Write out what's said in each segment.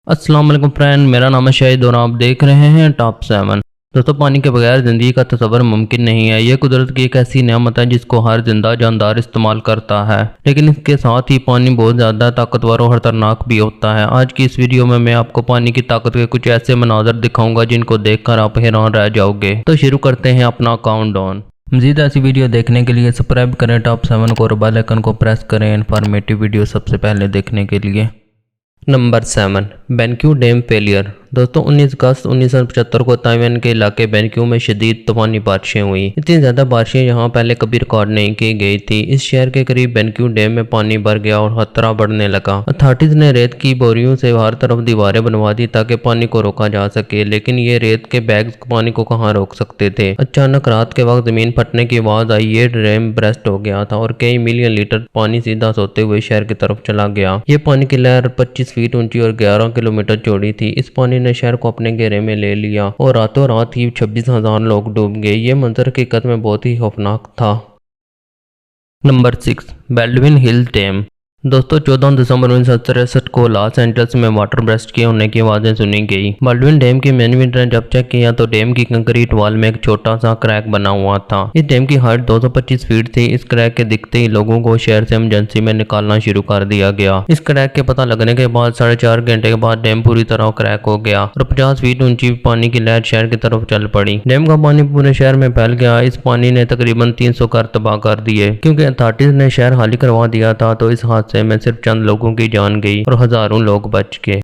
अस्सलाम वालेकुम फ्रेंड, मेरा नाम है शाहिद और आप देख रहे हैं टॉप 7। दोस्तों, पानी के बगैर ज़िंदगी का तस्वर मुमकिन नहीं है। यह कुदरत की एक ऐसी नेमत है जिसको हर जिंदा जानदार इस्तेमाल करता है, लेकिन इसके साथ ही पानी बहुत ज़्यादा ताकतवर और खतरनाक भी होता है। आज की इस वीडियो में मैं आपको पानी की ताकत के कुछ ऐसे मनाजर दिखाऊंगा जिनको देखकर आप हैरान रह जाओगे। तो शुरू करते हैं अपना काउंटडाउन। मज़ीद ऐसी वीडियो देखने के लिए सब्सक्राइब करें टॉप 7 को और बेल आइकन को प्रेस करें इन्फॉर्मेटिव वीडियो सबसे पहले देखने के लिए। Number 7, BenQ dam failure. दोस्तों, 19 अगस्त 1975 को ताइवान के इलाके बेनक्यू में शदीद तूफानी बारिशें हुई। इतनी ज़्यादा बारिशें यहाँ पहले कभी रिकॉर्ड नहीं की गई थी। इस शहर के करीब बेनक्यू डैम में पानी भर गया और खतरा बढ़ने लगा। अथॉरिटीज ने रेत की बोरियों से हर तरफ दीवारें बनवा दी ताकि पानी को रोका जा सके, लेकिन ये रेत के बैग्स पानी को कहाँ रोक सकते थे। अचानक रात के वक्त जमीन फटने की आवाज़ आई। ये डैम ब्रेस्ट हो गया था और कई मिलियन लीटर पानी सीधा सोते हुए शहर की तरफ चला गया। ये पानी की लहर 25 फीट ऊंची और 11 किलोमीटर चौड़ी थी। इस पानी ने शहर को अपने घेरे में ले लिया और रातों रात ही 26,000 लोग डूब गए। ये मंजर हकीकत में बहुत ही खौफनाक था। नंबर 6, बेल्डविन हिल डैम। दोस्तों, 14 दिसंबर 1963 को लॉस एंजल्स में वाटर ब्रेस्ट के होने की आवाज़ें सुनी गई। बाल्डविन डैम की मैनेजमेंट ने जब चेक किया तो डैम की कंक्रीट वॉल में एक छोटा सा क्रैक बना हुआ था। इस डैम की हाइट 225 फीट थी। इस क्रैक के दिखते ही लोगों को शहर से इमरजेंसी में निकालना शुरू कर दिया गया। इस क्रैक के पता लगने के बाद 4.5 घंटे के बाद डैम पूरी तरह क्रैक हो गया और 50 फीट ऊंची पानी की लहर शहर की तरफ चल पड़ी। डैम का पानी पूरे शहर में फैल गया। इस पानी ने तकरीबन 300 घर तबाह कर दिए। क्योंकि अथॉरिटीज ने शहर खाली करवा दिया था तो इस हादसे में सिर्फ चंद लोगों की जान गई और हजारों लोग बच गए।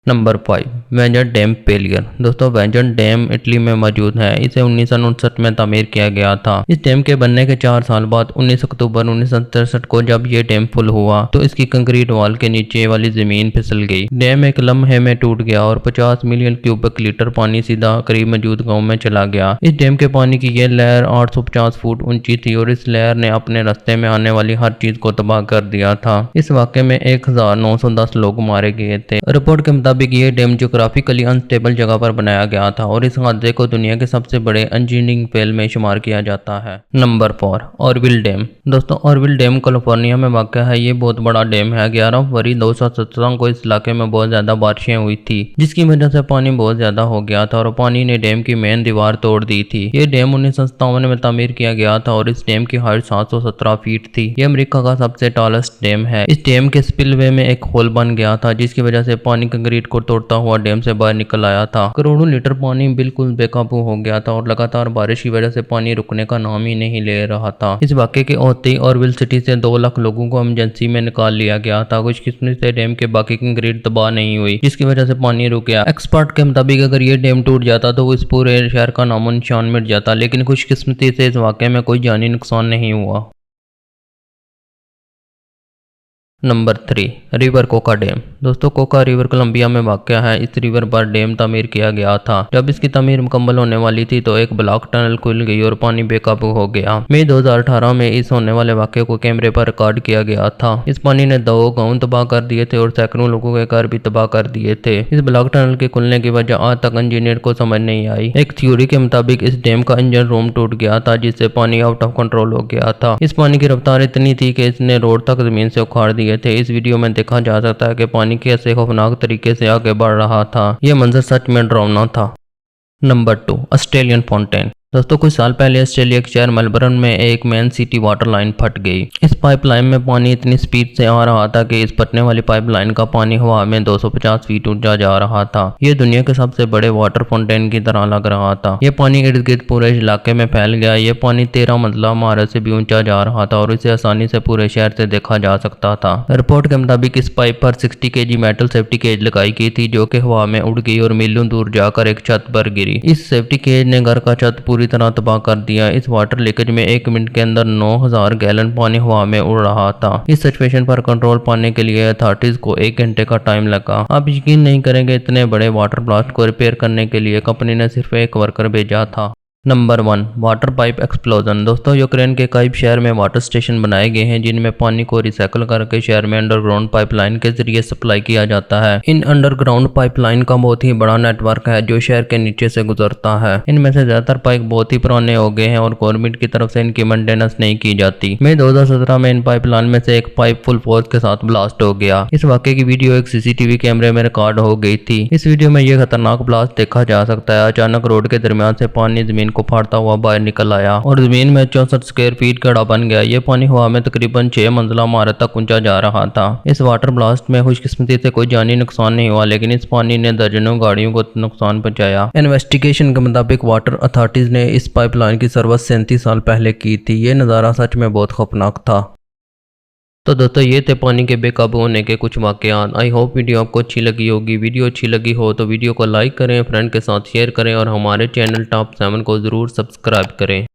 नंबर 5, वेंजन डैम फेलियर। दोस्तों, वेंजन डैम इटली में मौजूद है। इसे 1969 में तामीर किया गया था। इस डैम के बनने के 4 साल बाद 19 अक्टूबर 1963 को जब ये डैम फुल हुआ तो इसकी कंक्रीट वॉल के नीचे वाली जमीन फिसल गई। डैम एक लम्हे में टूट गया और 50 मिलियन क्यूबिक लीटर पानी सीधा करीब मौजूद गाँव में चला गया। इस डैम के पानी की यह लहर 850 फुट ऊंची थी और इस लहर ने अपने रास्ते में आने वाली हर चीज को तबाह कर दिया था। इस वाक़े में 1910 लोग मारे गए थे। रिपोर्ट के मुताबिक ये डैम ज्योग्राफिकली अनस्टेबल जगह पर बनाया गया था और इस हादसे को दुनिया के सबसे बड़े इंजीनियरिंग फेल में शुमार किया जाता है। Number 4, Orville dam. दोस्तों, ऑरविल डैम कैलिफोर्निया में वाक़ है। ये बहुत बड़ा डैम है। 11 फरवरी 2017 को इस इलाके में बहुत ज्यादा बारिशें हुई थी जिसकी वजह से पानी बहुत ज्यादा हो गया था और पानी ने डैम की मेन दीवार तोड़ दी थी। ये डैम 1957 में तामीर किया गया था और इस डैम की हाइट 717 फीट थी। ये अमेरिका का सबसे टॉलेस्ट डैम है। इस डैम के स्पिलवे में एक होल बन गया था जिसकी वजह से पानी कंक्रीट को तोड़ता हुआ डैम से बाहर निकल आया था। करोड़ों लीटर पानी बिल्कुल बेकाबू हो गया था और लगातार बारिश की वजह से पानी रुकने का नाम ही नहीं ले रहा था। इस वाक़े के होते ही ऑरविल सिटी से 2 लाख लोगों को इमरजेंसी में निकाल लिया गया था। खुशकिस्मती से डैम के बाकी कंक्रीट तबाह नहीं हुई जिसकी वजह से पानी रुक गया। एक्सपर्ट के मुताबिक अगर ये डैम टूट जाता तो इस पूरे शहर का नामो निशान मिट जाता, लेकिन खुशकिस्मती से इस वाक़े में कोई जानी नुकसान नहीं हुआ। Number 3, river Coca dam. दोस्तों, कोका रिवर कोलंबिया में वाक़या है। इस रिवर पर डैम तामीर किया गया था। जब इसकी तामीर मुकम्मल होने वाली थी तो एक ब्लॉक टनल खुल गई और पानी बेकाबू हो गया। मई 2018 में इस होने वाले वाक़े को कैमरे पर रिकॉर्ड किया गया था। इस पानी ने 2 गाँव तबाह कर दिए थे और सैकड़ों लोगों के घर भी तबाह कर दिए थे। इस ब्लॉक टनल के खुलने की वजह आज तक इंजीनियर को समझ नहीं आई। एक थ्योरी के मुताबिक इस डैम का इंजन रूम टूट गया था जिससे पानी आउट ऑफ कंट्रोल हो गया था। इस पानी की रफ्तार इतनी थी कि इसने रोड तक जमीन से उखाड़ दिए थे। इस वीडियो में देखा जा सकता है कि पानी कैसे खौफनाक तरीके से आगे बढ़ रहा था। यह मंजर सच में डरावना था। Number 2, Australian fountain. दोस्तों, कुछ साल पहले ऑस्ट्रेलिया के शहर मेलबर्न में एक मेन सिटी वाटर लाइन फट गई। इस पाइपलाइन में पानी इतनी स्पीड से आ रहा था कि इस फटने वाली पाइपलाइन का पानी हवा में 250 फीट ऊंचा जा रहा था। यह दुनिया के सबसे बड़े वाटर फाउंटेन की तरह लग रहा था। यह पानी इर्द गिर्द पूरे इलाके में फैल गया। यह पानी 13 मंजिला इमारत से भी ऊंचा जा रहा था और इसे आसानी से पूरे शहर से देखा जा सकता था। रिपोर्ट के मुताबिक इस पाइप पर 60 kg मेटल सेफ्टी केज लगाई गई थी जो कि हवा में उड़ गई और मीलों दूर जाकर एक छत पर गिरी। इस सेफ्टी केज ने घर का छत पूरी तरह तबाह कर दिया। इस वाटर लीकेज में 1 मिनट के अंदर 9000 गैलन पानी हवा में उड़ रहा था। इस सिचुएशन पर कंट्रोल पाने के लिए अथॉरिटीज को 1 घंटे का टाइम लगा। आप यकीन नहीं करेंगे, इतने बड़े वाटर ब्लास्ट को रिपेयर करने के लिए कंपनी ने सिर्फ 1 वर्कर भेजा था। Number 1, water pipe explosion. दोस्तों, यूक्रेन के कई शहर में वाटर स्टेशन बनाए गए हैं जिनमें पानी को रिसाइकल करके शहर में अंडरग्राउंड पाइपलाइन के जरिए सप्लाई किया जाता है। इन अंडरग्राउंड पाइपलाइन का बहुत ही बड़ा नेटवर्क है जो शहर के नीचे से गुजरता है। इनमें से ज्यादातर पाइप बहुत ही पुराने हो गए हैं और गवर्नमेंट की तरफ से इनकी मेंटेनेंस नहीं की जाती। मई 2017 में इन पाइपलाइन में से एक पाइप फुल फोर्स के साथ ब्लास्ट हो गया। इस वाकये की वीडियो एक सीसीटीवी कैमरे में रिकॉर्ड हो गई थी। इस वीडियो में यह खतरनाक ब्लास्ट देखा जा सकता है। अचानक रोड के दरमियान से पानी जमीन को फाड़ता हुआ बाहर निकल आया और जमीन में 64 स्क्वायर फीट गड्ढा बन गया। ये पानी हवा में तकरीबन 6 मंजिला इमारत तक ऊंचा जा रहा था। इस वाटर ब्लास्ट में खुशकिस्मती से कोई जानी नुकसान नहीं हुआ, लेकिन इस पानी ने दर्जनों गाड़ियों को नुकसान पहुंचाया। इन्वेस्टिगेशन के मुताबिक वाटर अथॉरिटीज ने इस पाइपलाइन की सर्विस 37 साल पहले की थी। ये नज़ारा सच में बहुत खौफनाक था। तो दोस्तों, ये थे पानी के बेकाबू होने के कुछ वाकयात। आई होप वीडियो आपको अच्छी लगी होगी। वीडियो अच्छी लगी हो तो वीडियो को लाइक करें, फ्रेंड के साथ शेयर करें और हमारे चैनल टॉप 7 को ज़रूर सब्सक्राइब करें।